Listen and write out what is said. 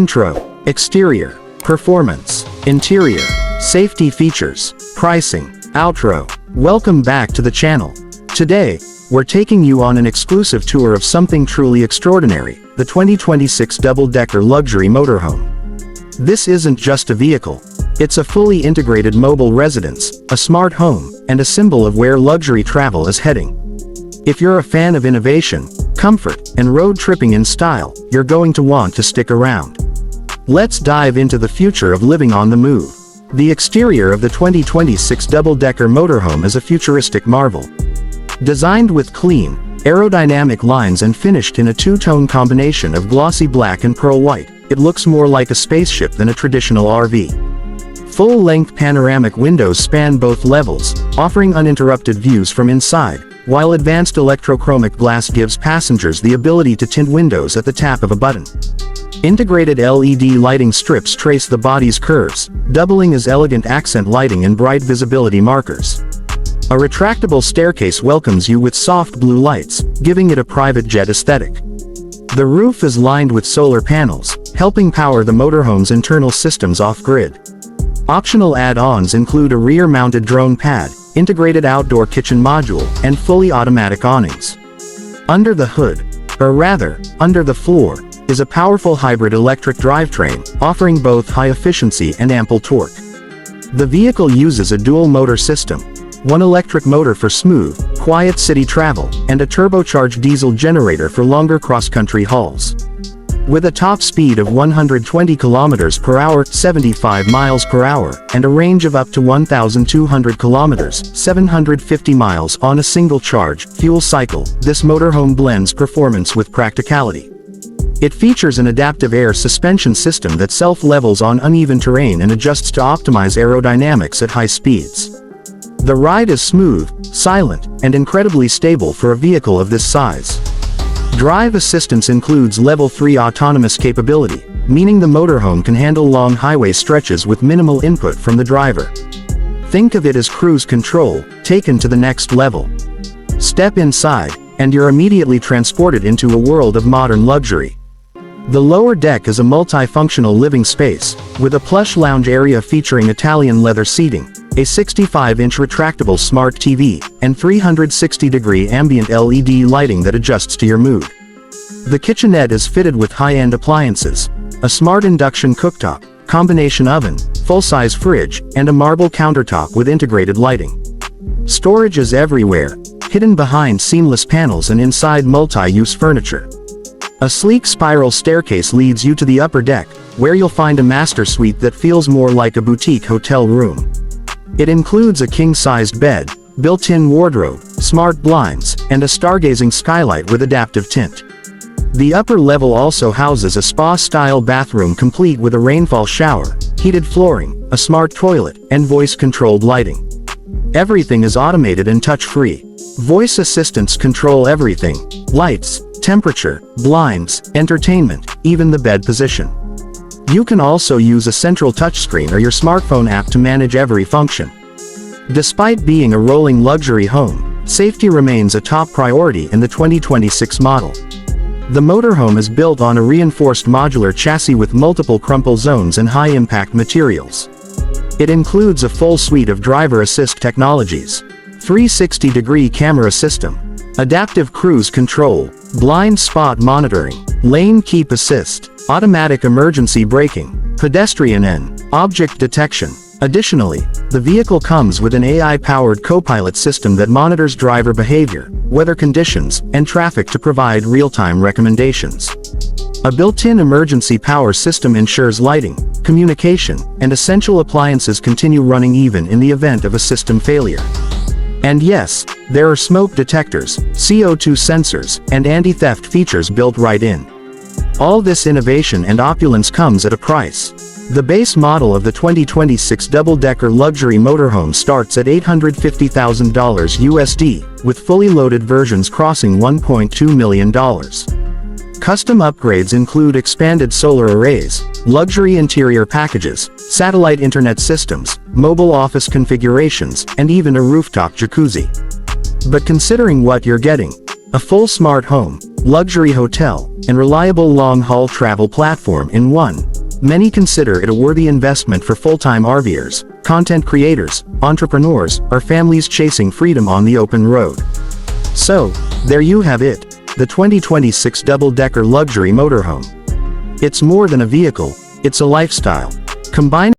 Intro, exterior, performance, interior, safety features, pricing, outro. Welcome back to the channel. Today, we're taking you on an exclusive tour of something truly extraordinary, the 2026 double-decker luxury motorhome. This isn't just a vehicle. It's a fully integrated mobile residence, a smart home, and a symbol of where luxury travel is heading. If you're a fan of innovation, comfort, and road tripping in style, you're going to want to stick around. Let's dive into the future of living on the move. The exterior of the 2026 double-decker motorhome is a futuristic marvel. Designed with clean, aerodynamic lines and finished in a two-tone combination of glossy black and pearl white, it looks more like a spaceship than a traditional RV. Full-length panoramic windows span both levels, offering uninterrupted views from inside, while advanced electrochromic glass gives passengers the ability to tint windows at the tap of a button. Integrated LED lighting strips trace the body's curves, doubling as elegant accent lighting and bright visibility markers. A retractable staircase welcomes you with soft blue lights, giving it a private jet aesthetic. The roof is lined with solar panels, helping power the motorhome's internal systems off-grid. Optional add-ons include a rear-mounted drone pad, integrated outdoor kitchen module, and fully automatic awnings. Under the hood, or rather, under the floor, is a powerful hybrid electric drivetrain, offering both high efficiency and ample torque. The vehicle uses a dual-motor system, one electric motor for smooth, quiet city travel, and a turbocharged diesel generator for longer cross-country hauls. With a top speed of 120 km per hour, 75 miles per hour, and a range of up to 1,200 km, 750 miles on a single charge, fuel cycle, this motorhome blends performance with practicality. It features an adaptive air suspension system that self-levels on uneven terrain and adjusts to optimize aerodynamics at high speeds. The ride is smooth, silent, and incredibly stable for a vehicle of this size. Drive assistance includes Level 3 autonomous capability, meaning the motorhome can handle long highway stretches with minimal input from the driver. Think of it as cruise control, taken to the next level. Step inside, and you're immediately transported into a world of modern luxury. The lower deck is a multifunctional living space, with a plush lounge area featuring Italian leather seating, a 65-inch retractable smart TV, and 360-degree ambient LED lighting that adjusts to your mood. The kitchenette is fitted with high-end appliances, a smart induction cooktop, combination oven, full-size fridge, and a marble countertop with integrated lighting. Storage is everywhere, hidden behind seamless panels and inside multi-use furniture. A sleek spiral staircase leads you to the upper deck, where you'll find a master suite that feels more like a boutique hotel room. It includes a king-sized bed, built-in wardrobe, smart blinds, and a stargazing skylight with adaptive tint. The upper level also houses a spa-style bathroom complete with a rainfall shower, heated flooring, a smart toilet, and voice-controlled lighting. Everything is automated and touch-free. Voice assistants control everything: lights, temperature, blinds, entertainment, even the bed position. You can also use a central touchscreen or your smartphone app to manage every function. Despite being a rolling luxury home, safety remains a top priority in the 2026 model. The motorhome is built on a reinforced modular chassis with multiple crumple zones and high-impact materials. It includes a full suite of driver assist technologies: 360-degree camera system, adaptive cruise control, blind spot monitoring, lane keep assist, automatic emergency braking, pedestrian and object detection. Additionally, the vehicle comes with an AI-powered co-pilot system that monitors driver behavior, weather conditions, and traffic to provide real-time recommendations. A built-in emergency power system ensures lighting, communication, and essential appliances continue running even in the event of a system failure. And yes, there are smoke detectors, CO2 sensors, and anti-theft features built right in. All this innovation and opulence comes at a price. The base model of the 2026 double-decker luxury motorhome starts at $850,000 USD, with fully loaded versions crossing $1.2 million. Custom upgrades include expanded solar arrays, luxury interior packages, satellite internet systems, mobile office configurations, and even a rooftop jacuzzi. But considering what you're getting, a full smart home, luxury hotel, and reliable long-haul travel platform in one, Many consider it a worthy investment for full-time RVers, content creators, entrepreneurs, or families chasing freedom on the open road. So, there you have it, the 2026 double-decker luxury motorhome. It's more than a vehicle, it's a lifestyle. Combine